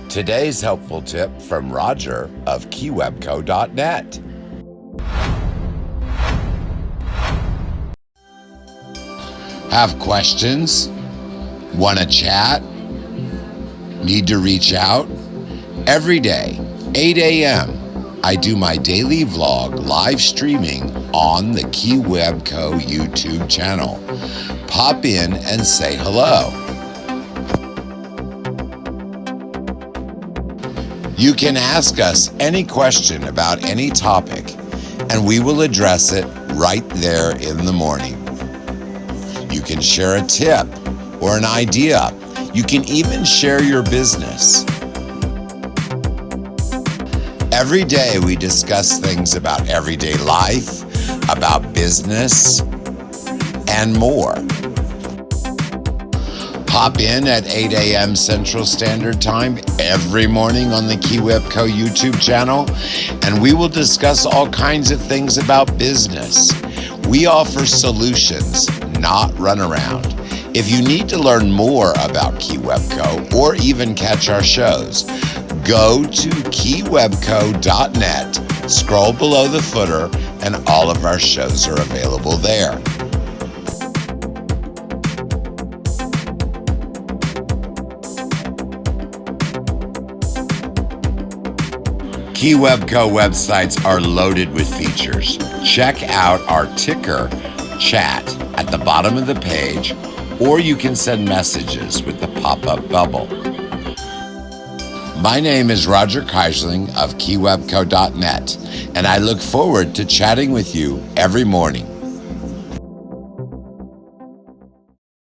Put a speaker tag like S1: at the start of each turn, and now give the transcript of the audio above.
S1: Today's helpful tip from Roger of Keywebco.net. Have questions? Want to chat? Need to reach out? Every day, 8 a.m., I do my daily vlog live streaming on the Keywebco YouTube channel. Pop in and say hello. You can ask us any question about any topic, and we will address it right there in the morning. You can share a tip or an idea. You can even share your business. Every day we discuss things about everyday life, about business, and more. Hop in at 8 a.m. Central Standard Time every morning on the Keywebco YouTube channel, and we will discuss all kinds of things about business. We offer solutions, not runaround. If you need to learn more about Keywebco or even catch our shows, go to keywebco.net, scroll below the footer, and all of our shows are available there. Keywebco websites are loaded with features. Check out our ticker chat at the bottom of the page, or you can send messages with the pop-up bubble. My name is Roger Keyserling of Keywebco.net, and I look forward to chatting with you every morning.